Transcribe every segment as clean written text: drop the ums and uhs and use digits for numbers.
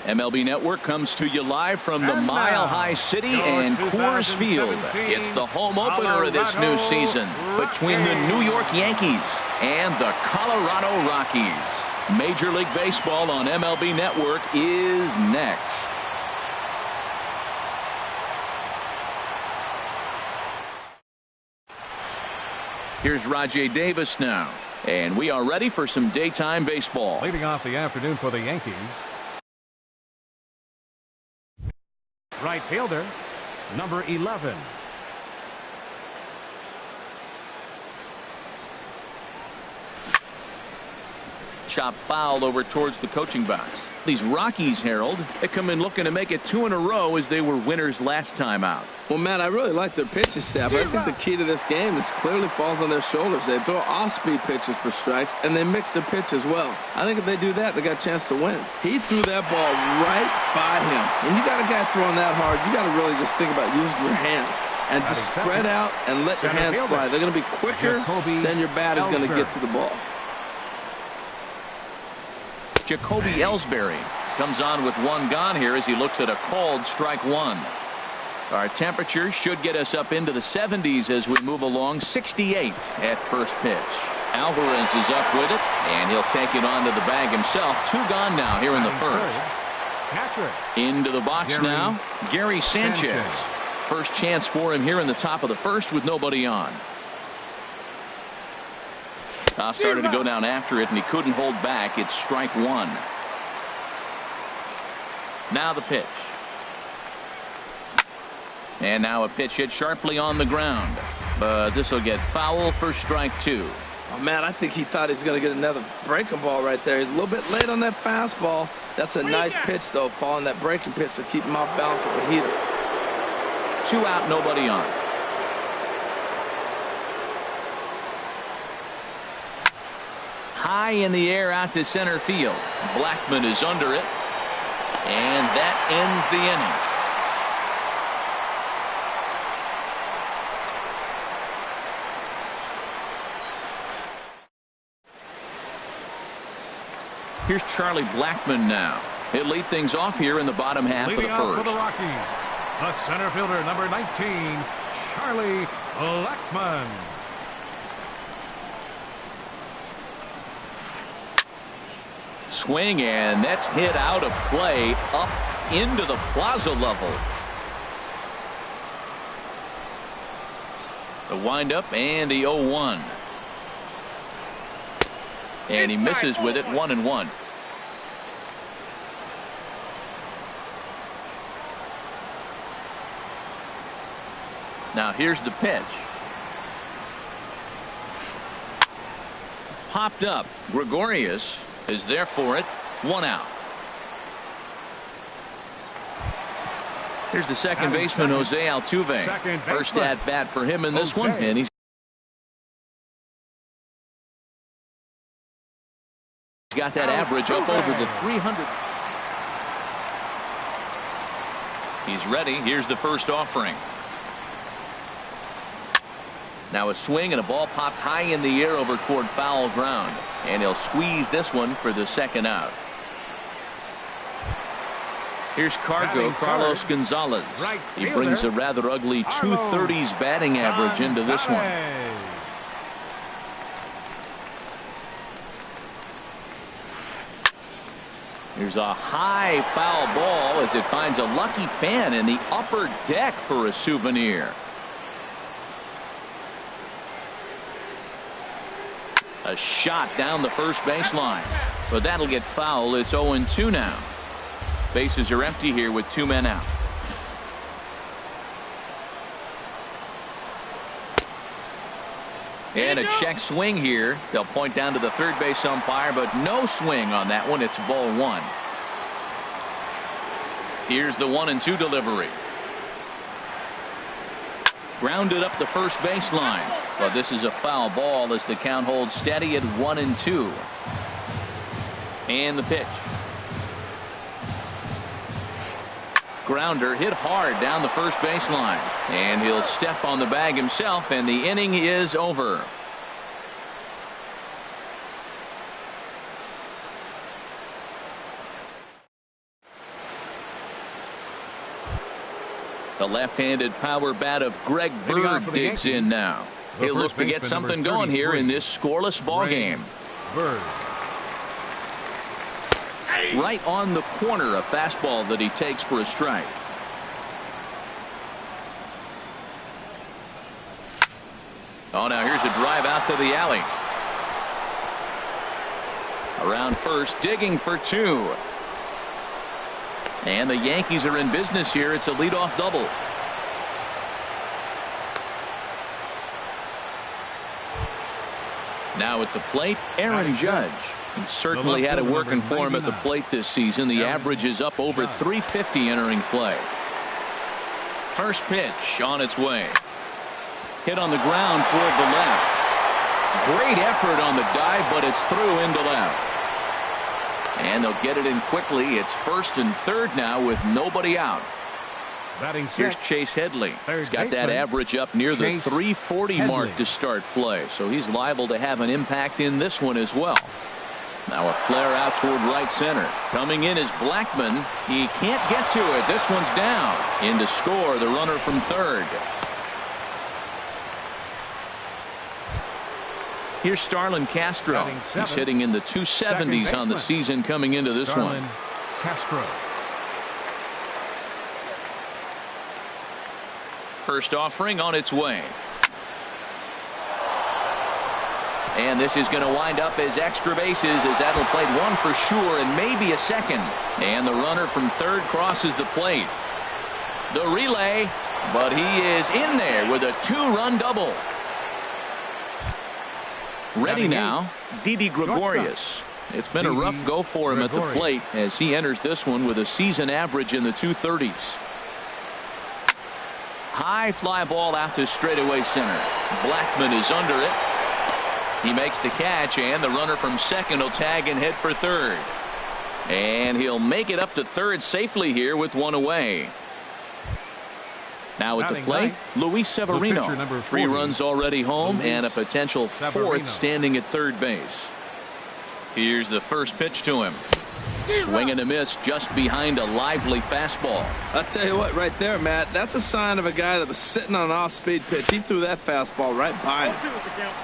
MLB Network comes to you live from the Mile High City and Coors Field. It's the home opener of this new season between the New York Yankees and the Colorado Rockies. Major League Baseball on MLB Network is next. Here's Rajai Davis now, and we are ready for some daytime baseball. Leading off the afternoon for the Yankees, right fielder, number 11. Chop foul over towards the coaching box. These Rockies, Harold, they come in looking to make it 2 in a row as they were winners last time out. Well, Matt, I really like their pitching staff. I think the key to this game is clearly falls on their shoulders. They throw off-speed pitches for strikes, and they mix the pitch as well. I think if they do that, they got a chance to win. He threw that ball right by him. When you got a guy throwing that hard, you got to really just think about using your hands and just spread out and let your hands fly. They're going to be quicker than your bat is going to get to the ball. Jacoby Ellsbury comes on with 1 gone here as he looks at a called strike 1. Our temperature should get us up into the 70s as we move along. 68 at first pitch. Alvarez is up with it, and he'll take it onto the bag himself. 2 gone now here in the first. Into the box now, Gary Sanchez. First chance for him here in the top of the first with nobody on. Started to go down after it, and he couldn't hold back. It's strike 1. Now the pitch. And now a pitch hit sharply on the ground. But this will get foul for strike 2. Oh, man, I think he thought he was going to get another breaking ball right there. He's a little bit late on that fastball. That's a nice pitch, though, following that breaking pitch to keep him off balance with the heater. 2 out, nobody on. High in the air out to center field. Blackmon is under it. And that ends the inning. Here's Charlie Blackmon now. He'll lead things off here in the bottom half of the first. For the Rockies, the center fielder, number 19, Charlie Blackmon. Swing, and that's hit out of play up into the plaza level. The windup and the 0-1. And he misses with it, 1-1. Now here's the pitch. Popped up. Gregorius is there for it. 1 out. Here's the second baseman, Jose Altuve. First at bat for him in this one, and he's got that average up over the 300. He's ready. Here's the first offering. Now a swing and a ball popped high in the air over toward foul ground, and he'll squeeze this one for the second out. Here's Cargo, Carlos Gonzalez. He brings a rather ugly 230s batting average into this one. Here's a high foul ball as it finds a lucky fan in the upper deck for a souvenir. A shot down the first baseline, but that'll get foul. It's 0-2 now. Bases are empty here with 2 men out. And a check swing here. They'll point down to the third base umpire, but no swing on that one. It's ball 1. Here's the 1-2 delivery. Grounded up the first baseline. But this is a foul ball as the count holds steady at 1-2. And the pitch. Grounder hit hard down the first baseline, and he'll step on the bag himself, and the inning is over. The left-handed power bat of Greg Bird digs in now. He'll look to get something going here in this scoreless ball game. Bird. Right on the corner, a fastball that he takes for a strike. Oh, now here's a drive out to the alley. Around first, digging for 2. And the Yankees are in business here. It's a leadoff double. Now at the plate, Aaron Judge. He certainly had it working for him at the plate this season. The average is up over 350 entering play. First pitch on its way. Hit on the ground toward the left. Great effort on the dive, but it's through into left. And they'll get it in quickly. It's first and third now with nobody out. Here's Chase Headley. He's got that average up near the 340 mark to start play, so he's liable to have an impact in this one as well. Now a flare out toward right center. Coming in is Blackmon. He can't get to it. This one's down. In to score the runner from third. Here's Starlin Castro. He's hitting in the 270s on the season coming into this one. Castro. First offering on its way. And this is going to wind up as extra bases as that'll play 1 for sure and maybe a second. And the runner from third crosses the plate. The relay, but he is in there with a 2-run double. Ready now, Didi Gregorius. It's been a rough go for him at the plate as he enters this one with a season average in the 230s. High fly ball out to straightaway center. Blackmon is under it. He makes the catch, and the runner from second will tag and head for third. And he'll make it up to third safely here with 1 away. Now at the plate, Luis Severino. 3 runs already home and a potential 4th standing at third base. Here's the first pitch to him. Swing and a miss just behind a lively fastball. I'll tell you what, right there, Matt, that's a sign of a guy that was sitting on an off-speed pitch. He threw that fastball right by him.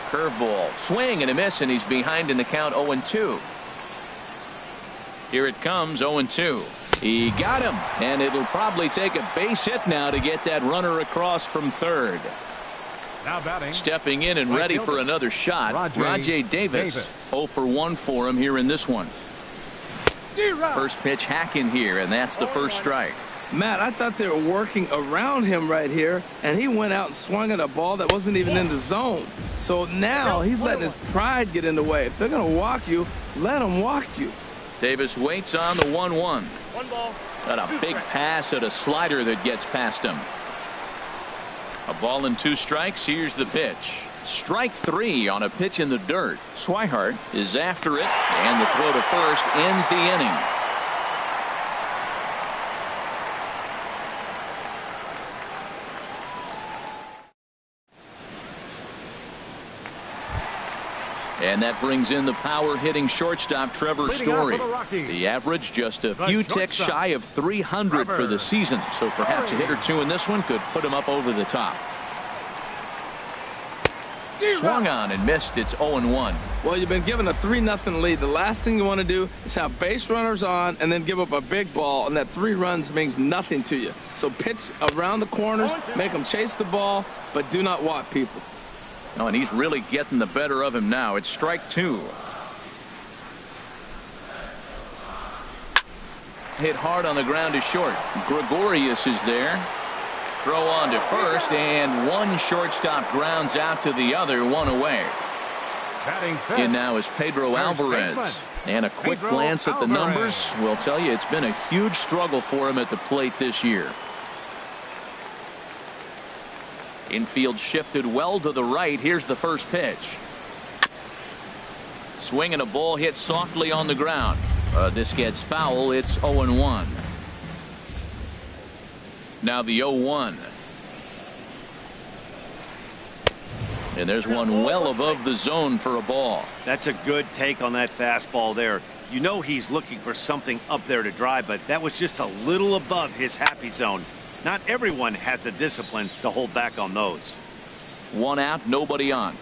Curveball, swing and a miss, and he's behind in the count 0-2. Here it comes, 0-2. He got him, and it'll probably take a base hit now to get that runner across from third. Now batting. Stepping in and ready for another shot, Rajai Davis. 0 for 1 for him here in this one. First pitch hacking here, and that's the first strike. Matt, I thought they were working around him right here, and he went out and swung at a ball that wasn't even in the zone. So now he's letting his pride get in the way. If they're going to walk you, let them walk you. Davis waits on the 1-1. Got a big pass at a slider that gets past him. A ball and 2 strikes. Here's the pitch. Strike 3 on a pitch in the dirt. Swihart is after it, and the throw to first ends the inning. And that brings in the power-hitting shortstop Trevor Leading off Story. for the Rockies, The average just a the few ticks shortstop, shy of 300 for the season. So perhaps a hit or two in this one could put him up over the top. Swung on and missed. It's 0-1. Well, you've been given a 3-0 lead. The last thing you want to do is have base runners on and then give up a big ball, and that 3 runs means nothing to you. So pitch around the corners, make them chase the ball, but do not walk people. Oh, and he's really getting the better of him now. It's strike 2. Hit hard on the ground to short. Gregorius is there. Throw on to first, and one shortstop grounds out to the other, 1 away. batting fifth. In now is Pedro Alvarez. baseman, And a quick Pedro glance at the Alvarez. numbers will tell you it's been a huge struggle for him at the plate this year. Infield shifted well to the right. Here's the first pitch. Swing and a ball hit softly on the ground. This gets foul. It's 0-1. Now the 0-1. And there's one well above the zone for a ball. That's a good take on that fastball there. You know he's looking for something up there to drive, but that was just a little above his happy zone. Not everyone has the discipline to hold back on those. 1 out, nobody on.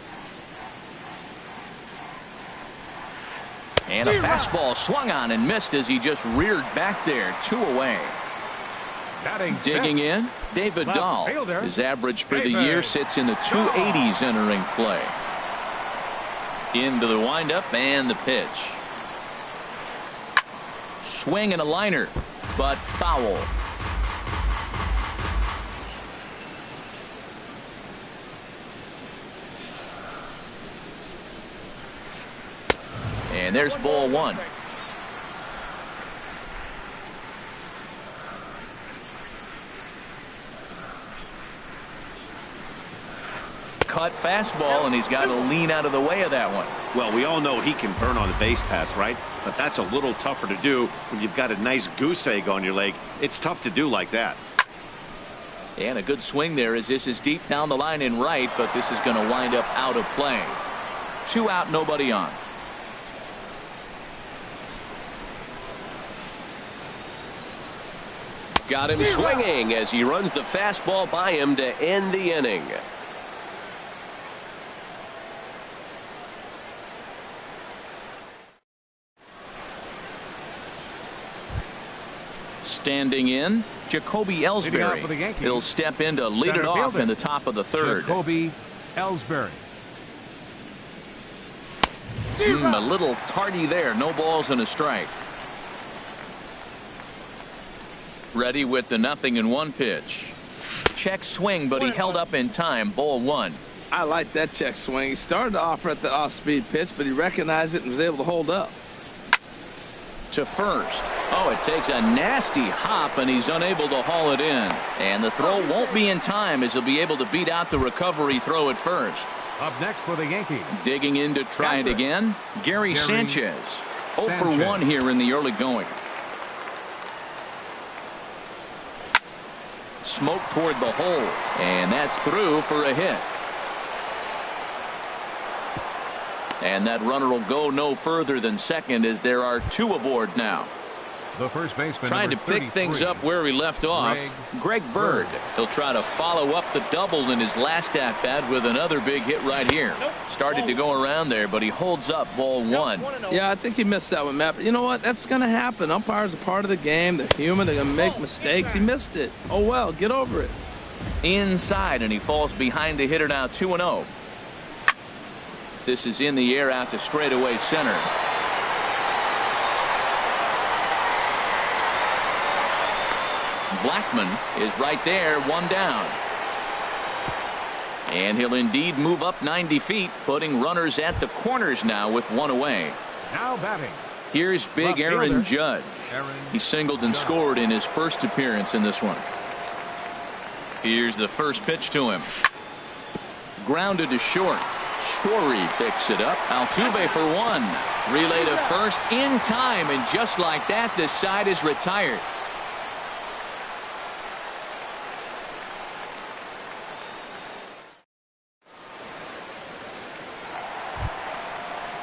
And a fastball swung on and missed as he just reared back there. 2 away. Batting Digging fifth, in, David left Dahl. fielder, His average for the David year sits in the 280s entering play. Into the windup and the pitch. Swing and a liner, but foul. And there's ball 1. Cut fastball, and he's got to lean out of the way of that one. Well, we all know he can burn on the base pass, right? But that's a little tougher to do when you've got a nice goose egg on your leg. It's tough to do like that. And a good swing there as this is deep down the line in right, but this is going to wind up out of play. 2 out, nobody on. Got him swinging as he runs the fastball by him to end the inning. Standing in, Jacoby Leading off for the Ellsbury. Yankees, He'll step in to lead it center off fielder, in the top of the 3rd. Jacoby Ellsbury. A little tardy there. No balls and a strike. Ready with the 0-1 pitch. Check swing, but he held up in time. Ball 1. I like that check swing. He started off at the off-speed pitch, but he recognized it and was able to hold up. To first. Oh, it takes a nasty hop, and he's unable to haul it in. And the throw won't be in time as he'll be able to beat out the recovery throw at first. Up next for the Yankees, Digging in to try it again, Gary Sanchez. 0 for 1 here in the early going. Smoke toward the hole, and that's through for a hit. And that runner will go no further than second as there are 2 aboard now. the first baseman. Trying to number pick things 33, up where he left off. Greg Bird. He'll try to follow up the double in his last at bat with another big hit right here. Started to go around there, but he holds up ball 1. Yeah, I think he missed that one, Matt. But you know what? That's going to happen. Umpires are part of the game. They're human. They're going to make mistakes. He missed it. Oh, well, get over it. Inside, and he falls behind the hitter now 2-0. This is in the air out to straightaway center. Blackman is right there, 1 down. And he'll indeed move up 90 feet, putting runners at the corners now with 1 away. Now batting. Here's big Left Aaron fielder, Judge. He singled and scored in his first appearance in this one. Here's the first pitch to him. Grounded to short. Story picks it up. Altuve for 1. Relay to first in time, and just like that, this side is retired.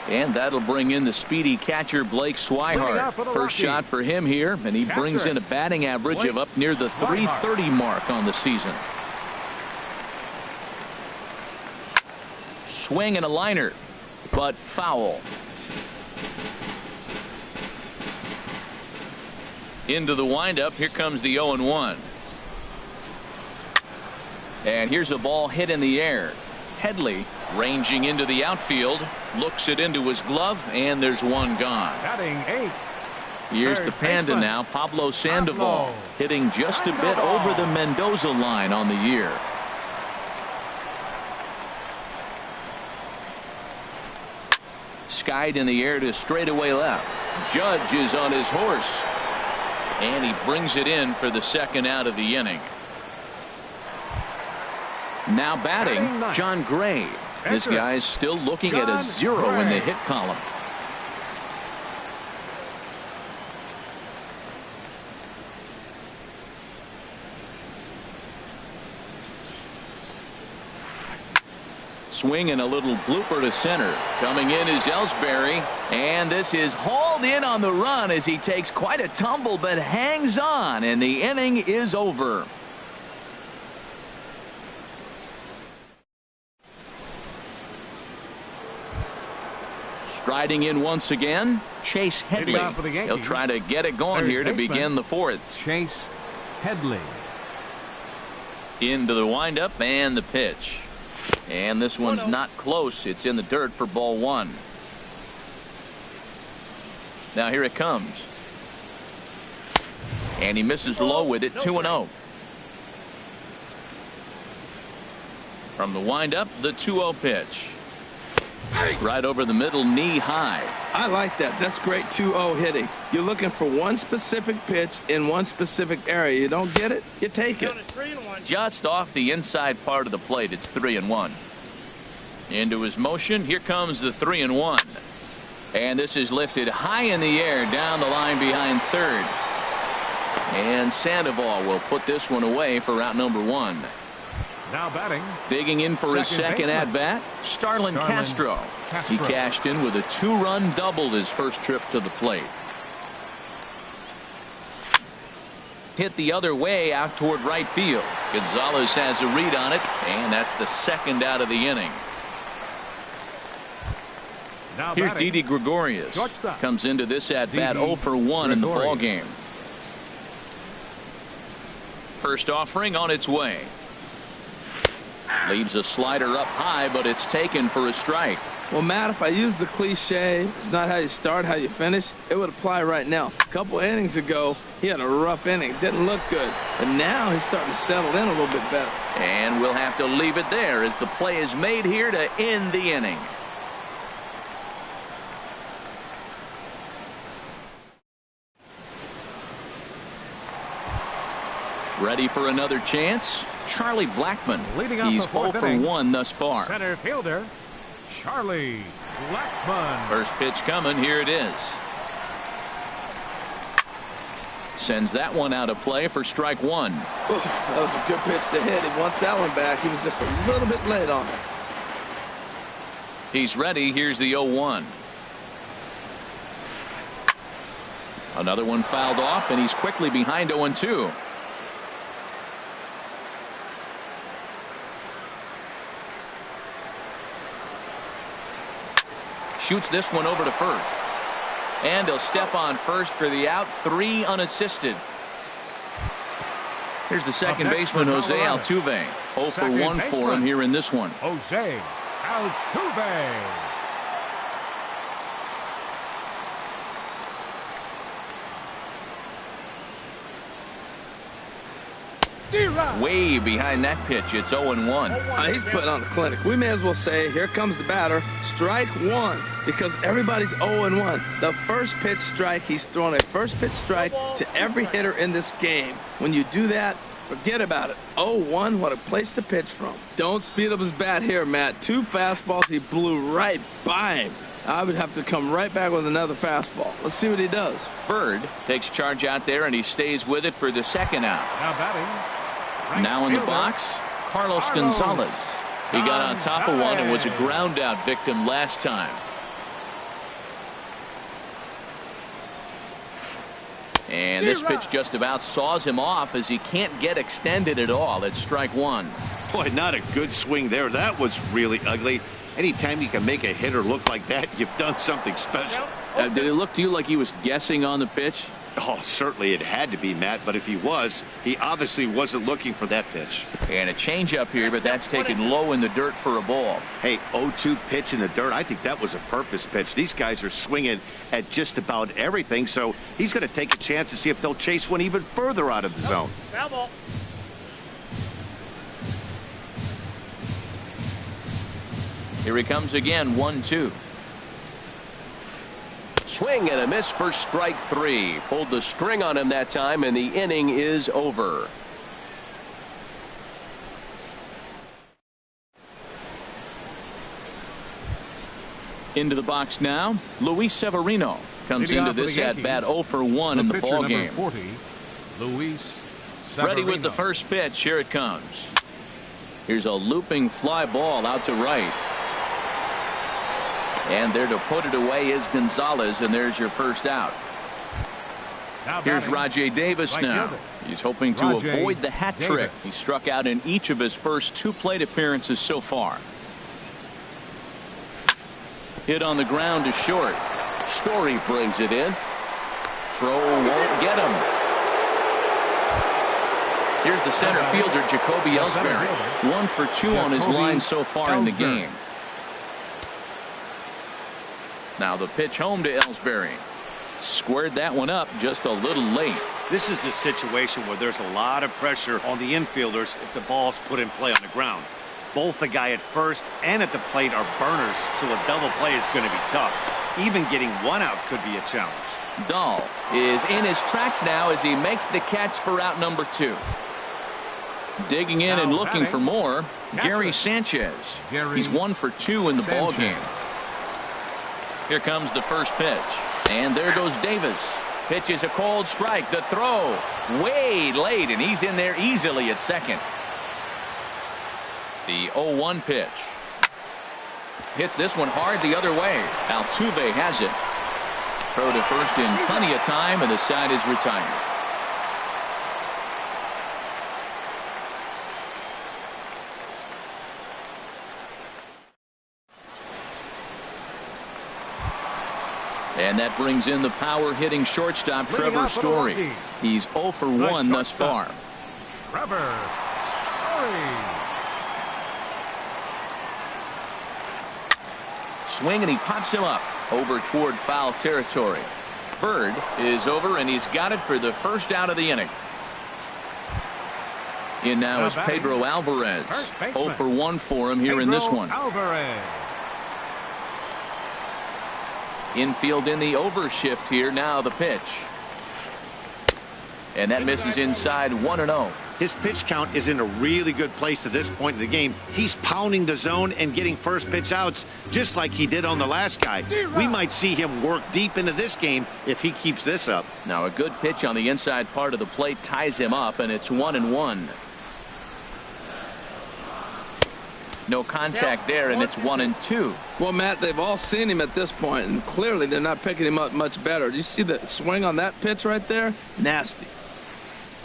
And that'll bring in the speedy catcher Blake Swihart. First shot for him here, and he brings in a batting average of up near the 330 mark on the season. Swing and a liner, but foul. Into the windup. Here comes the 0-1. And here's a ball hit in the air. Headley ranging into the outfield, looks it into his glove, and there's one gone. Batting 8. Here's the Panda now, Pablo Sandoval, hitting just a bit over the Mendoza line on the year. Skied in the air to straightaway left. Judge is on his horse, and he brings it in for the second out of the inning. Now batting, John Gray. This guy's still looking at a 0 in the hit column. Swing and a little blooper to center. Coming in is Ellsbury, and this is hauled in on the run as he takes quite a tumble but hangs on, and the inning is over. Striding in once again, Chase Headley. He'll try to get it going here to begin the fourth. Chase Headley. Into the windup and the pitch. And this one's not close. It's in the dirt for ball one. Now here it comes. And he misses low with it, 2-0. From the windup, the 2-0 pitch. Right over the middle, knee high. I like that. That's great 2-0 hitting. You're looking for one specific pitch in one specific area. You don't get it, you take it. Just off the inside part of the plate, it's 3-1. Into his motion, here comes the 3-1. And this is lifted high in the air down the line behind third. And Sandoval will put this one away for out number one. Now batting. Digging in for his second at bat, Starlin Castro. He cashed in with a 2-run double his first trip to the plate. Hit the other way out toward right field. Gonzalez has a read on it, and that's the second out of the inning. Now here's batting. Didi Gregorius. Shortstop. Comes into this at bat 0 for 1 in the ball game. First offering on its way. Leaves a slider up high, but it's taken for a strike. Well, Matt, if I use the cliche, it's not how you start, how you finish, it would apply right now. A couple innings ago, he had a rough inning. Didn't look good. But now he's starting to settle in a little bit better. And we'll have to leave it there as the play is made here to end the inning. Ready for another chance? Charlie Blackmon. Leading off He's the fourth 0 for inning. 1 thus far. Center fielder Charlie Blackmon. First pitch coming. Here it is. Sends that one out of play for strike one. Oof, that was a good pitch to hit. He wants that one back. He was just a little bit late on it. He's ready. Here's the 0-1. Another one fouled off, and he's quickly behind 0-2. Shoots this one over to first. And he'll step on first for the out. 3 unassisted. Here's the second baseman, Jose Altuve. 0 for 1 for him here in this one. Jose Altuve. Way behind that pitch. It's 0-1. He's putting on a clinic. We may as well say, here comes the batter. Strike one, because everybody's 0-1. The first pitch strike, he's throwing a first pitch strike to every hitter in this game. When you do that, forget about it. 0-1, what a place to pitch from. Don't speed up his bat here, Matt. 2 fastballs, he blew right by him. I would have to come right back with another fastball. Let's see what he does. Bird takes charge out there, and he stays with it for the second out. Now batting. Right Now in the fielder, box, Carlos Gonzalez. He got on top of one and was a ground out victim last time. And this pitch just about saws him off as he can't get extended at all. It's strike one. Boy, not a good swing there. That was really ugly. Anytime you can make a hitter look like that, you've done something special. Did it look to you like he was guessing on the pitch? Oh, certainly it had to be, Matt, but if he was, he obviously wasn't looking for that pitch. And a changeup here, but that's taken low in the dirt for a ball. Hey, 0-2 pitch in the dirt. I think that was a purpose pitch. These guys are swinging at just about everything, so he's going to take a chance to see if they'll chase one even further out of the zone. Foul ball. Here he comes again, 1-2. Swing and a miss for strike three. Pulled the string on him that time, and the inning is over. Into the box now, Luis Severino comes into this at bat 0 for 1 in the ball game. 40, Luis Severino. Ready with the first pitch. Here it comes. Here's a looping fly ball out to right. And there to put it away is Gonzalez, and there's your first out. Here's Rajay Davis now. He's hoping to avoid the hat trick. He struck out in each of his first 2 plate appearances so far. Hit on the ground to short. Story brings it in. Throw won't get him. Here's the center fielder, Jacoby Ellsbury. 1 for 2 on his line so far in the game. Now the pitch home to Ellsbury. Squared that one up just a little late. This is the situation where there's a lot of pressure on the infielders if the ball's put in play on the ground. Both the guy at first and at the plate are burners, so a double play is going to be tough. Even getting 1 out could be a challenge. Dahl is in his tracks now as he makes the catch for out number 2. Digging in and looking for more, Gary Sanchez. He's 1 for 2 in the ball game. Here comes the first pitch. And there goes Davis. Pitch is a cold strike. The throw way late, and he's in there easily at second. The 0-1 pitch. Hits this one hard the other way. Altuve has it. Throw to first in plenty of time, and the side is retired. And that brings in the power-hitting shortstop, Trevor Story. He's 0 for 1 thus far. Trevor Story. Swing, and he pops him up over toward foul territory. Bird is over, and he's got it for the first out of the inning. In now is Pedro Alvarez. 0 for 1 for him here in this one. Alvarez. Infield in the overshift here. Now the pitch. And that misses inside 1-0. His pitch count is in a really good place at this point in the game. He's pounding the zone and getting first pitch outs just like he did on the last guy. We might see him work deep into this game if he keeps this up. Now a good pitch on the inside part of the plate ties him up, and it's 1-1. No contact there, and it's 1-2. Well, Matt, they've all seen him at this point, and clearly they're not picking him up much better. Do you see the swing on that pitch right there? Nasty.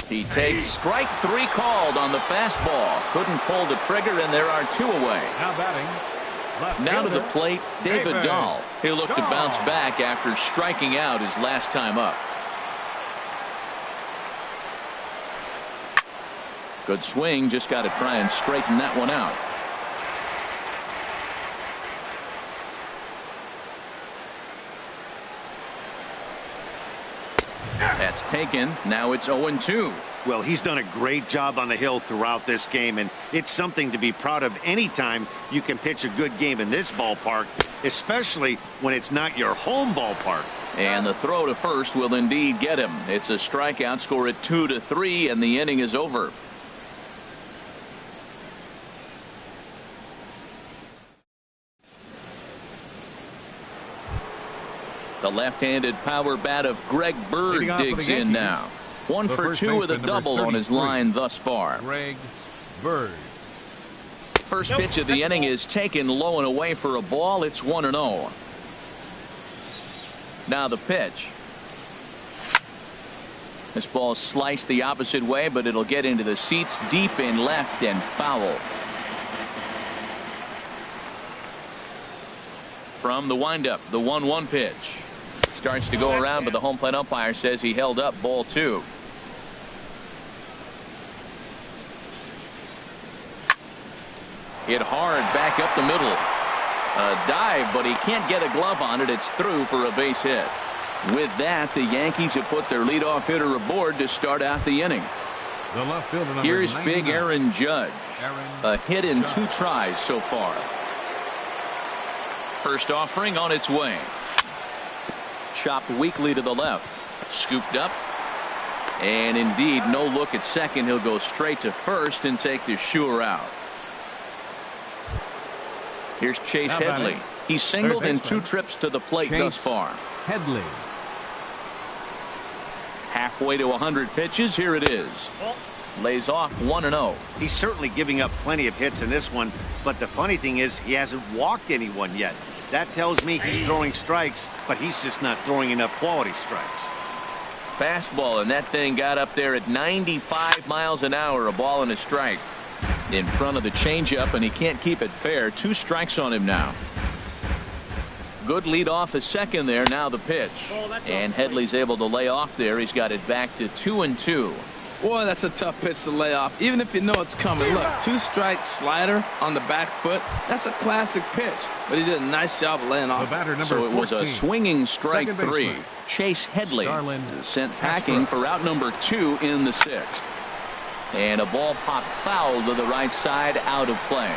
He takes strike 3 called on the fastball. Couldn't pull the trigger, and there are 2 away. Now batting. Left now to fielder, the plate, David Dahl. He'll look to bounce back after striking out his last time up. Good swing, just got to try and straighten that one out. That's taken. Now it's 0-2. Well, he's done a great job on the hill throughout this game, and it's something to be proud of anytime you can pitch a good game in this ballpark, especially when it's not your home ballpark. And the throw to first will indeed get him. It's a strikeout, score at 2-3, and the inning is over. The left-handed power bat of Greg Bird digs in now. 1 for 2 with a double on his line thus far. Greg Bird. First pitch of the inning is taken low and away for a ball. It's 1-0. Now the pitch. This ball sliced the opposite way, but it'll get into the seats deep in left and foul. From the windup, the 1-1 pitch. Starts to go around, but the home plate umpire says he held up, ball 2. Hit hard back up the middle. A dive, but he can't get a glove on it. It's through for a base hit. With that, the Yankees have put their leadoff hitter aboard to start out the inning. The left fielder, number Here's 99. big Aaron Judge. A hit in 2 tries so far. First offering on its way. Chopped weakly to the left. Scooped up. And indeed, no look at second. He'll go straight to first and take the sure out. Here's Chase Headley. He's singled in 2 trips to the plate thus far. Headley. Halfway to 100 pitches. Here it is. Lays off 1-0. He's certainly giving up plenty of hits in this one, but the funny thing is he hasn't walked anyone yet. That tells me he's throwing strikes, but he's just not throwing enough quality strikes. Fastball, and that thing got up there at 95 miles an hour. A ball and a strike in front of the changeup, and he can't keep it fair. 2 strikes on him now. Good lead off at second there. Now the pitch, and Headley's able to lay off there. He's got it back to 2-2. Boy, that's a tough pitch to lay off, even if you know it's coming. Look, 2-strike slider on the back foot. That's a classic pitch, but he did a nice job of laying The off. batter, number So it was 14. a swinging strike Second 3. baseman. Chase Headley Starlin sent packing for out number 2 in the 6th. And a ball popped foul to the right side, out of play.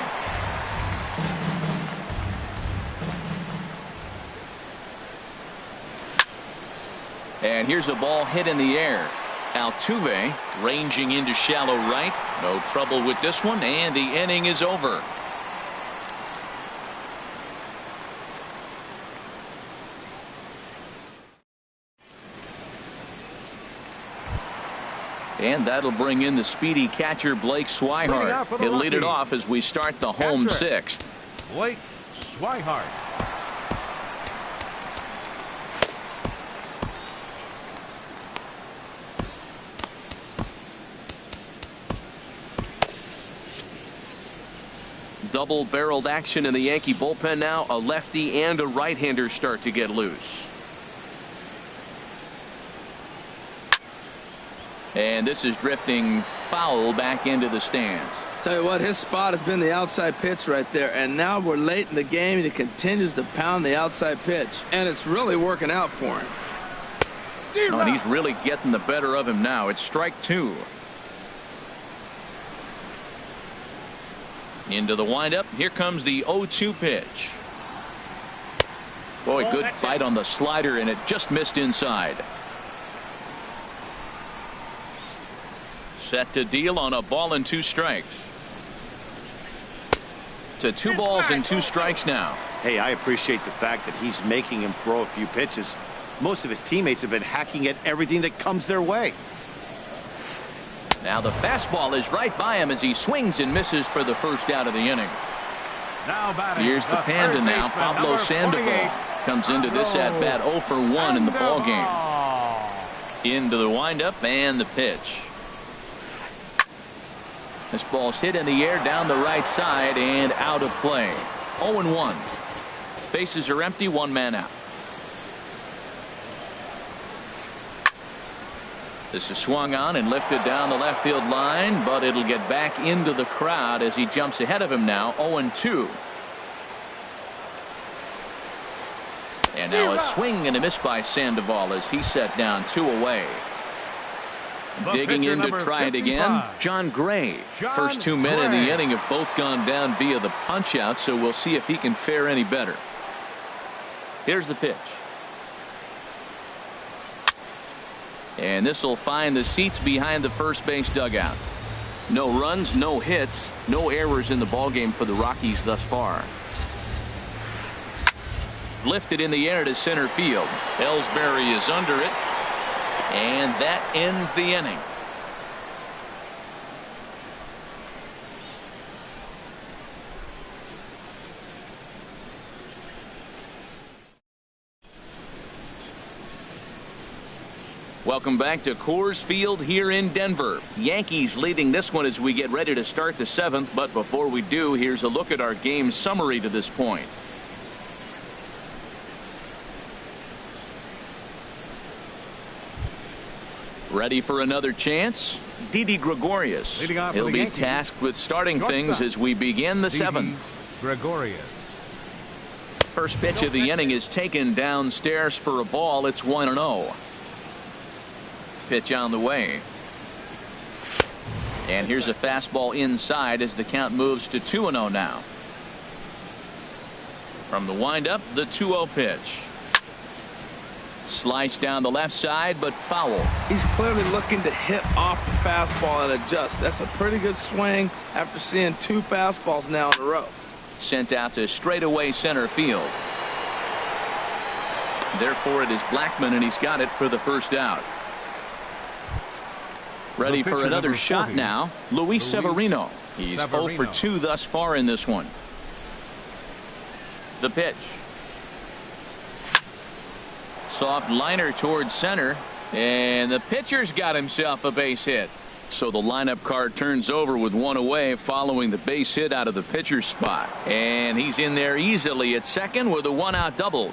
And here's a ball hit in the air. Altuve ranging into shallow right. No trouble with this one, and the inning is over. And that'll bring in the speedy catcher Blake Swihart. He'll lead it off as we start the home 6th. Blake Swihart. Double-barreled action in the Yankee bullpen now. A lefty and a right-hander start to get loose. And this is drifting foul back into the stands. Tell you what, his spot has been the outside pitch right there, and now we're late in the game and he continues to pound the outside pitch, and it's really working out for him. Oh, and he's really getting the better of him now. It's strike 2. Into the windup. Here comes the 0-2 pitch. Boy, good bite on the slider, and it just missed inside. Set to deal on a ball and 2 strikes. To 2 balls and 2 strikes now. Hey, I appreciate the fact that he's making him throw a few pitches. Most of his teammates have been hacking at everything that comes their way. Now the fastball is right by him as he swings and misses for the first out of the inning. Now batting. Here's the Panda now. Pablo Sandoval comes into this at bat 0 for 1 in the ball game. Into the windup and the pitch. This ball's hit in the air down the right side and out of play. 0-1. Bases are empty, 1 man out. This is swung on and lifted down the left field line, but it'll get back into the crowd as he jumps ahead of him now. 0-2. And now a swing and a miss by Sandoval as he set down 2 away. Digging in to try it again, John Gray. First 2 men in the inning have both gone down via the punch out, so we'll see if he can fare any better. Here's the pitch. And this will find the seats behind the first base dugout. No runs, no hits, no errors in the ballgame for the Rockies thus far. Lifted in the air to center field. Ellsbury is under it. And that ends the inning. Welcome back to Coors Field here in Denver. Yankees leading this one as we get ready to start the 7th. But before we do, here's a look at our game summary to this point. Ready for another chance? Didi Gregorius. He'll be tasked with starting things as we begin the 7th. Gregorius. First pitch of the inning is taken downstairs for a ball. It's 1-0. Pitch on the way. And here's a fastball inside as the count moves to 2-0 now. From the windup, the 2-0 pitch. Slice down the left side, but foul. He's clearly looking to hit off the fastball and adjust. That's a pretty good swing after seeing 2 fastballs now in a row. Sent out to straightaway center field. Therefore, it is Blackmon, and he's got it for the first out. Ready for another shot now. Luis Severino. He's 0 for 2 thus far in this one. The pitch. Soft liner towards center. And the pitcher's got himself a base hit. So the lineup card turns over with 1 away following the base hit out of the pitcher's spot. And he's in there easily at second with a 1-out double.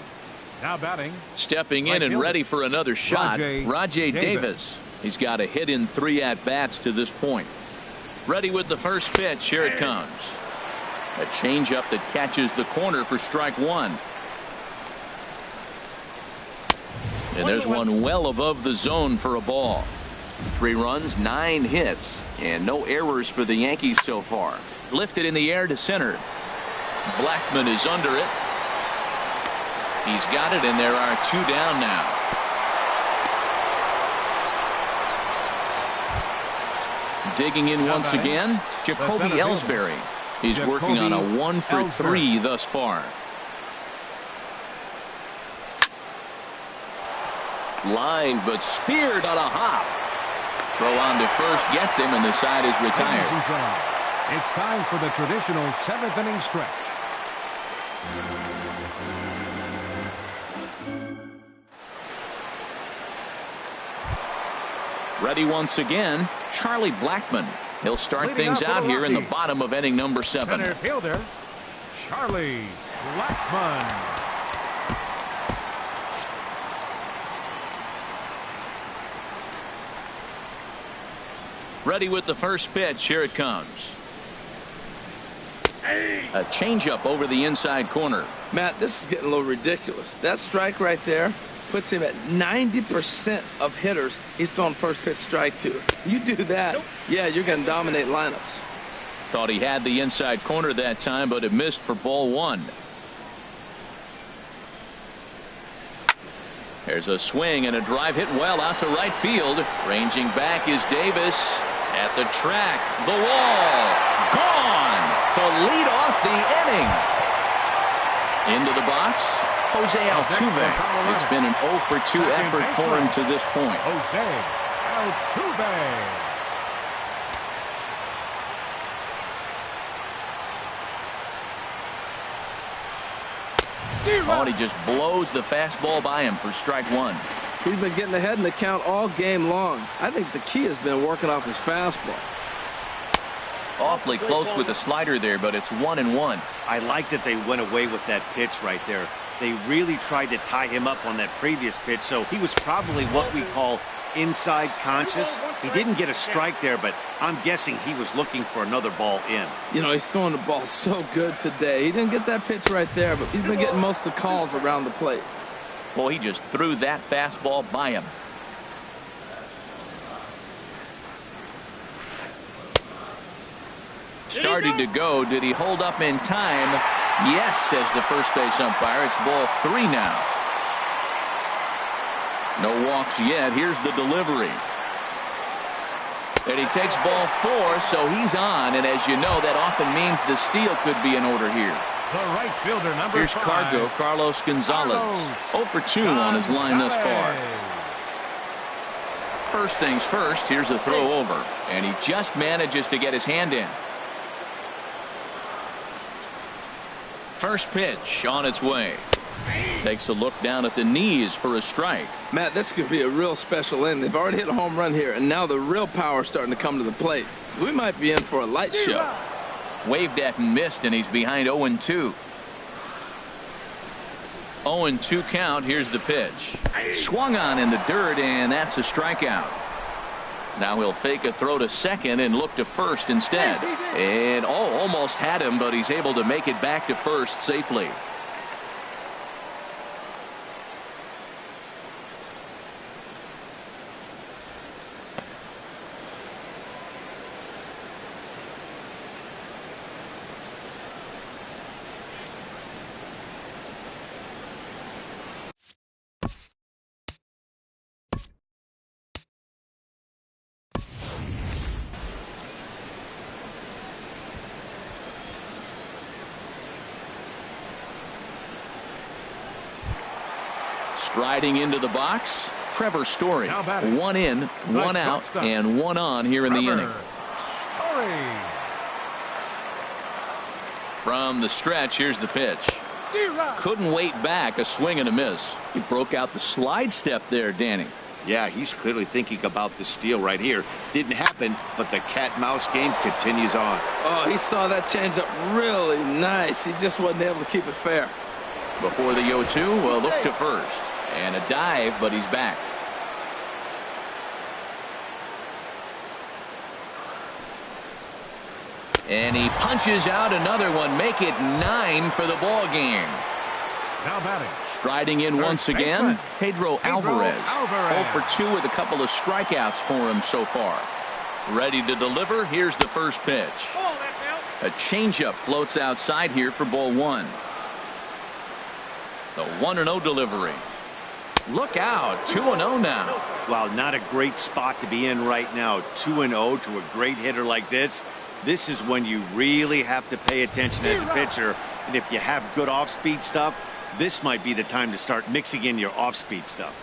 Now batting. Stepping in and ready for another shot. Rajai Davis. He's got a hit in 3 at-bats to this point. Ready with the first pitch. Here it comes. A changeup that catches the corner for strike 1. And there's one well above the zone for a ball. 3 runs, 9 hits, and no errors for the Yankees so far. Lifted in the air to center. Blackmon is under it. He's got it, and there are 2 down now. Digging in once again, Jacoby Ellsbury. He's working on a 1 for 3 thus far. Line, but speared on a hop. Throw on to first gets him, and the side is retired. It's time for the traditional 7th inning stretch. Ready once again, Charlie Blackmon. He'll start things out here in the bottom of inning number 7. Center fielder, Charlie Blackmon. Ready with the first pitch. Here it comes. A changeup over the inside corner. Matt, this is getting a little ridiculous. That strike right there puts him at 90% of hitters he's throwing first pitch strike to. You do that, yeah, you're going to dominate lineups. Thought he had the inside corner that time, but it missed for ball 1. There's a swing and a drive hit well out to right field. Ranging back is Davis. At the track, the wall, gone to lead off the inning. Into the box, Jose Altuve. It's been an 0 for 2 effort for him to this point. Jose Altuve. Oh, and he just blows the fastball by him for strike 1. He's been getting ahead in the count all game long. I think the key has been working off his fastball. Awfully close with the slider there, but it's 1-1. I like that they went away with that pitch right there. They really tried to tie him up on that previous pitch, so he was probably what we call inside conscious. He didn't get a strike there, but I'm guessing he was looking for another ball in. You know, he's throwing the ball so good today. He didn't get that pitch right there, but he's been getting most of the calls around the plate. Well, he just threw that fastball by him. Starting to go. Did he hold up in time? Yes, says the first base umpire. It's ball 3 now. No walks yet. Here's the delivery. And he takes ball 4, so he's on. And as you know, that often means the steal could be in order here. The right fielder, number Here's 5. Cargo, Carlos Gonzalez. 0 for 2 on his line thus far. First things first, here's a throw over. And he just manages to get his hand in. First pitch on its way. Takes a look down at the knees for a strike. Matt, this could be a real special inning. They've already hit a home run here, and now the real power is starting to come to the plate. We might be in for a light show. Waved at and missed, and he's behind 0-2. 0-2 count. Here's the pitch. Swung on in the dirt, and that's a strikeout. Now he'll fake a throw to second and look to first instead. And almost had him, but he's able to make it back to first safely. Striding into the box, Trevor Story. One in, one out, and one on here in the inning. Story. From the stretch, here's the pitch. Couldn't wait back, a swing and a miss. He broke out the slide step there, Danny. Yeah, he's clearly thinking about the steal right here. Didn't happen, but the cat-mouse game continues on. Oh, he saw that changeup really nice. He just wasn't able to keep it fair. Before the 0-2, well, look to first. And a dive, but he's back. And he punches out another one. Make it 9 for the ball game. Now batting. Striding in once again, Pedro Alvarez. 0 for 2 with a couple of strikeouts for him so far. Ready to deliver. Here's the first pitch. A changeup floats outside here for ball 1. The 1-0 delivery. Look out, 2-0 now. Wow, not a great spot to be in right now. 2-0 to a great hitter like this. This is when you really have to pay attention as a pitcher. And if you have good off-speed stuff, this might be the time to start mixing in your off-speed stuff.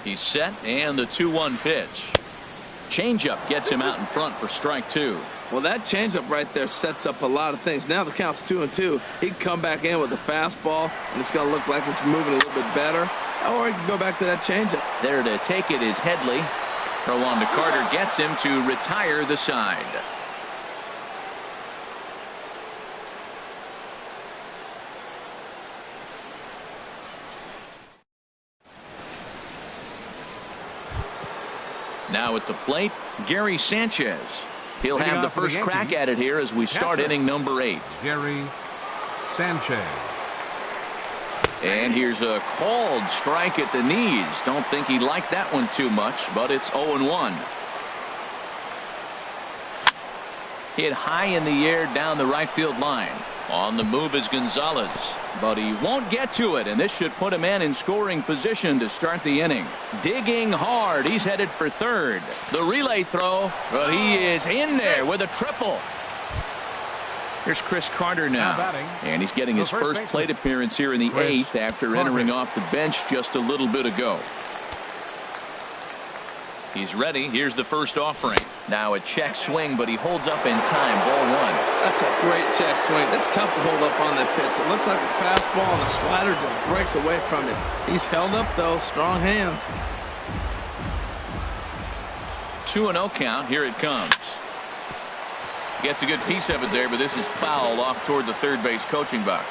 He's set, and the 2-1 pitch. Changeup gets him out in front for strike 2. Well, that changeup right there sets up a lot of things. Now the count's 2-2. He can come back in with a fastball, and it's going to look like it's moving a little bit better. Or he can go back to that changeup. There to take it is Headley. Throw on to Carter gets him to retire the side. Now at the plate, Gary Sanchez. He'll have the first crack at it here as we start inning number 8. Gary Sanchez. And here's a called strike at the knees. Don't think he liked that one too much, but it's 0-1. Hit high in the air down the right field line. On the move is Gonzalez, but he won't get to it, and this should put a man in scoring position to start the inning. Digging hard. He's headed for third. The relay throw, but he is in there with a triple. Here's Chris Carter now, and he's getting his first plate appearance here in the 8th after entering off the bench just a little bit ago. He's ready. Here's the first offering. Now a check swing, but he holds up in time. Ball 1. That's a great check swing. That's tough to hold up on that pitch. It looks like a fastball, and the slider just breaks away from it. He's held up, though. Strong hands. 2-0 count. Here it comes. Gets a good piece of it there, but this is foul off toward the third base coaching box.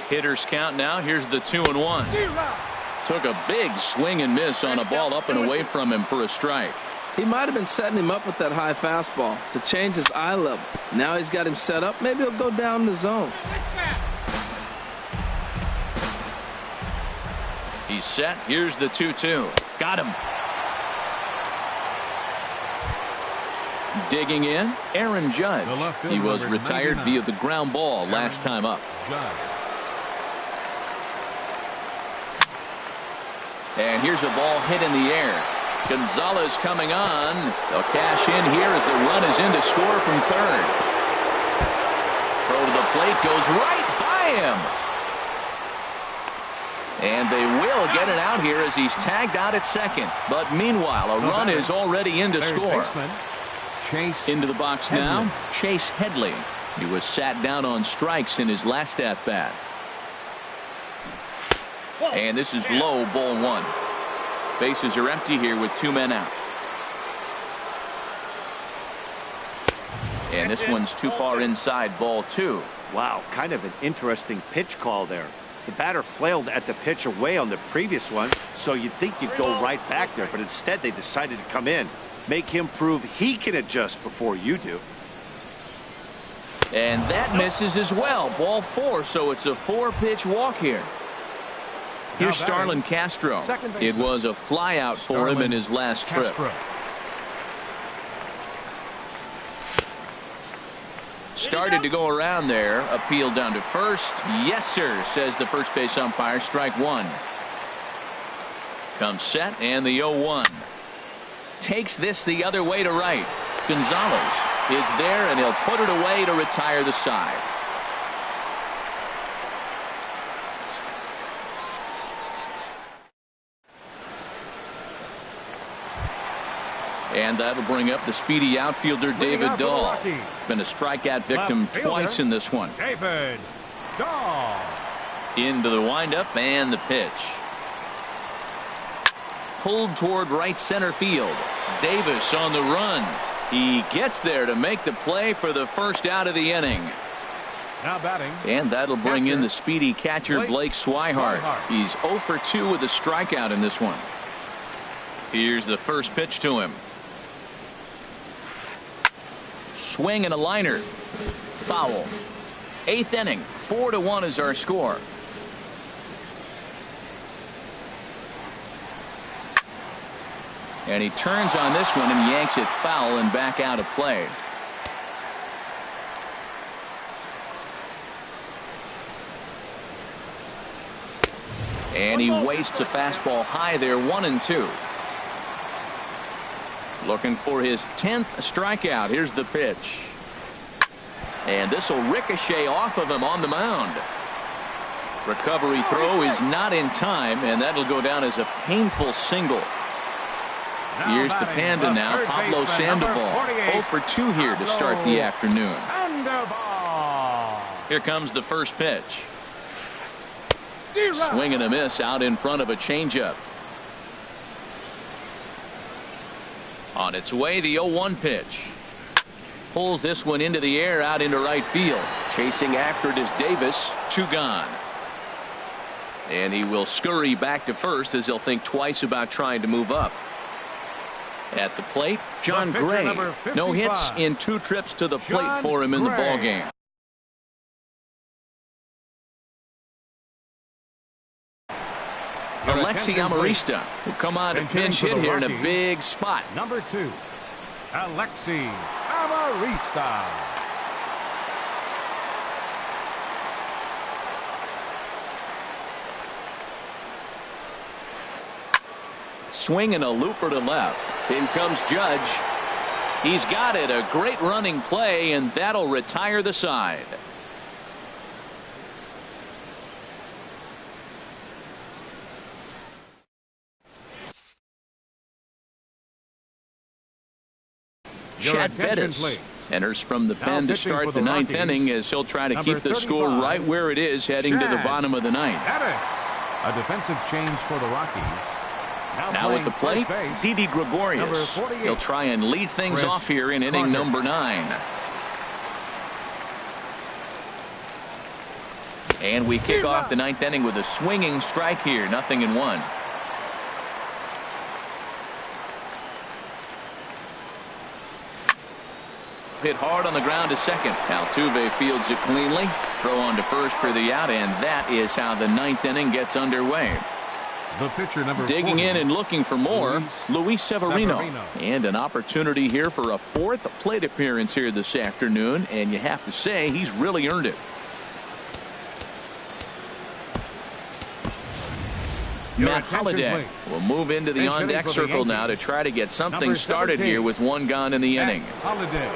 Hitters count now. Here's the 2-1. Took a big swing and miss on a ball up and away from him for a strike. He might have been setting him up with that high fastball to change his eye level. Now he's got him set up. Maybe he'll go down in the zone. He's set. Here's the 2-2. Got him. Digging in, Aaron Judge. He was retired via the ground ball last time up. And here's a ball hit in the air. Gonzalez coming on. They'll cash in here as the run is in to score from third. Throw to the plate goes right by him. And they will get it out here as he's tagged out at second. But meanwhile, a run is already in to score. Into the box now, Chase Headley. He was sat down on strikes in his last at-bat. And this is low, ball one. Bases are empty here with 2 men out. And this one's too far inside, ball two. Wow, kind of an interesting pitch call there. The batter flailed at the pitch away on the previous one, so you'd think you'd go right back there, but instead they decided to come in. Make him prove he can adjust before you do. And that misses as well. Ball four, so it's a 4-pitch walk here. Here's Starlin Castro. It was a flyout for him in his last trip. Started to go around there. Appeal down to first. Yes, sir, says the first base umpire. Strike one. Comes set, and the 0-1. Takes this the other way to right. Gonzalez is there, and he'll put it away to retire the side. And that'll bring up the speedy outfielder David Dahl. Been a strikeout victim twice in this one. David Dahl. Into the windup and the pitch. Pulled toward right center field. Davis on the run. He gets there to make the play for the first out of the inning. Now batting. And that'll bring in the speedy catcher Blake Swihart. He's 0 for 2 with a strikeout in this one. Here's the first pitch to him. Swing and a liner. Foul. 8th inning. 4-1 is our score. And he turns on this one and yanks it foul and back out of play. And he wastes a fastball high there. 1-2. Looking for his 10th strikeout. Here's the pitch. And this will ricochet off of him on the mound. Recovery throw is not in time, and that'll go down as a painful single. Here's the Panda now, Pablo Sandoval. 0 for 2 here to start the afternoon. Here comes the first pitch. Swing and a miss out in front of a changeup. On its way, the 0-1 pitch. Pulls this one into the air out into right field. Chasing after it is Davis. 2 gone. And he will scurry back to first as he'll think twice about trying to move up. At the plate, John Gray. No hits in 2 trips to the plate for him in the ballgame. Alexi Amarista will come on to pinch hit here in a big spot. Number 2, Alexi Amarista. Swinging a looper to left. In comes Judge. He's got it. A great running play, and that'll retire the side. Chad Bettis enters from the pen to start the 9th inning as he'll try to keep the score right where it is heading to the bottom of the 9th. A defensive change for the Rockies. Now at the plate, Didi Gregorius. He'll try and lead things off here in inning number 9. And we kick off the 9th inning with a swinging strike here. 0-1. Hit hard on the ground to second. Altuve fields it cleanly. Throw on to first for the out, and that is how the 9th inning gets underway. The pitcher number digging in and looking for more, Luis Severino. And an opportunity here for a 4th plate appearance here this afternoon, and you have to say he's really earned it. Matt Holliday will move into the on-deck circle now to try to get something started here with 1 gone in the inning. Holliday.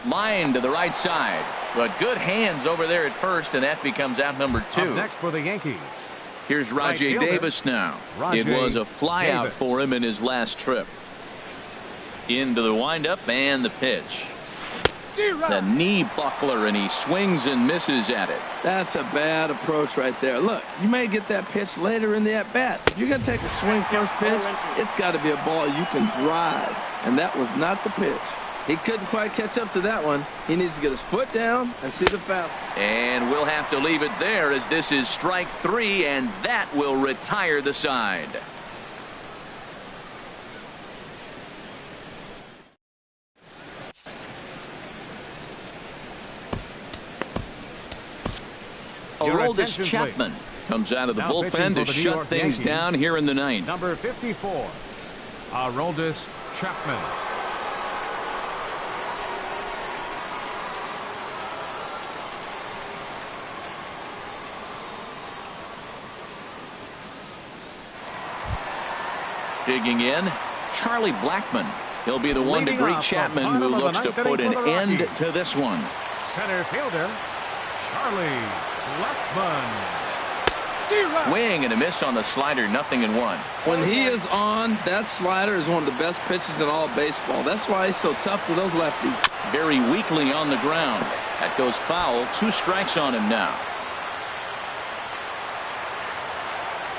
Line to the right side, but good hands over there at first, and that becomes out number 2. Up next for the Yankees. Here's Rajay Davis now. It was a flyout for him in his last trip. Into the windup and the pitch. The knee buckler, and he swings and misses at it. That's a bad approach right there. Look, you may get that pitch later in the at-bat. If you're going to take a swing first pitch, it's got to be a ball you can drive. And that was not the pitch. He couldn't quite catch up to that one. He needs to get his foot down and see the foul. And we'll have to leave it there, as this is strike 3, and that will retire the side. Aroldis Chapman comes out of the bullpen to shut things down here in the ninth. Number 54, Aroldis Chapman. Digging in, Charlie Blackmon. He'll be the one to greet Chapman, who looks to put an end to this one. Center fielder, Charlie Blackmon. Swing and a miss on the slider, 0-1. When he is on, that slider is one of the best pitches in all of baseball. That's why he's so tough to those lefties. Very weakly on the ground. That goes foul. 2 strikes on him now.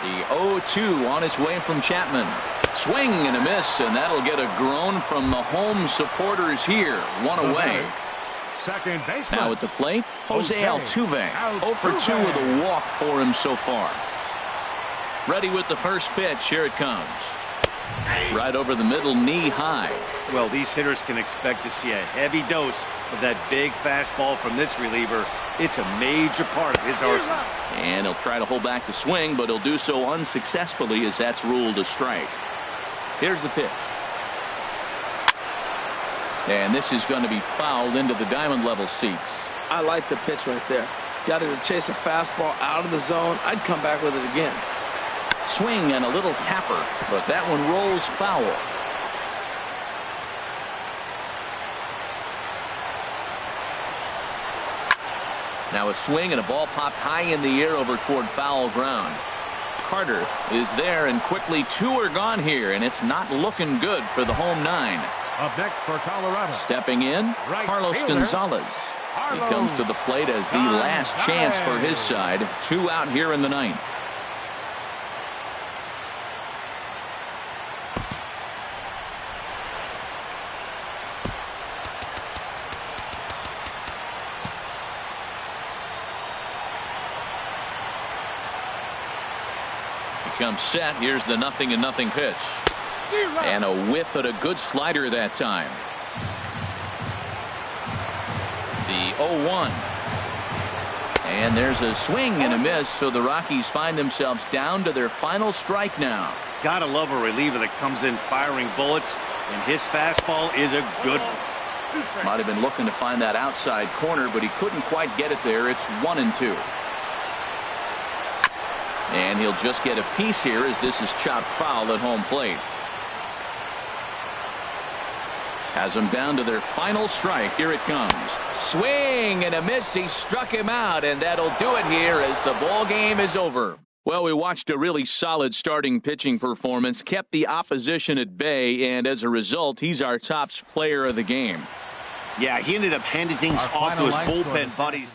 The 0-2 on its way from Chapman. Swing and a miss, and that'll get a groan from the home supporters here. 1 away. Second baseman. Now at the plate, Jose Altuve. 0 for 2 with a walk for him so far. Ready with the first pitch. Here it comes. Right over the middle, knee high. Well, these hitters can expect to see a heavy dose of that big fastball from this reliever. It's a major part of his arsenal. And he'll try to hold back the swing, but he'll do so unsuccessfully, as that's ruled a strike. Here's the pitch. And this is going to be fouled into the diamond level seats. I like the pitch right there. Got to chase a fastball out of the zone. I'd come back with it again. Swing and a little tapper, but that one rolls foul. Now a swing and a ball popped high in the air over toward foul ground. Carter is there, and quickly 2 are gone here, and it's not looking good for the home 9. Up next for Colorado. Stepping in, Carlos Gonzalez. He comes to the plate as the last chance for his side. 2 out here in the ninth. Comes set. Here's the 0-0 pitch. And a whiff at a good slider that time. The 0-1. And there's a swing and a miss, so the Rockies find themselves down to their final strike now. Gotta love a reliever that comes in firing bullets, and his fastball is a good one. Might have been looking to find that outside corner, but he couldn't quite get it there. It's 1-2. And he'll just get a piece here, as this is chopped foul at home plate. Has them down to their final strike. Here it comes. Swing and a miss. He struck him out, and that'll do it here as the ball game is over. Well, we watched a really solid starting pitching performance, kept the opposition at bay, and as a result, he's our top player of the game. Yeah, he ended up handing things off to his bullpen buddies.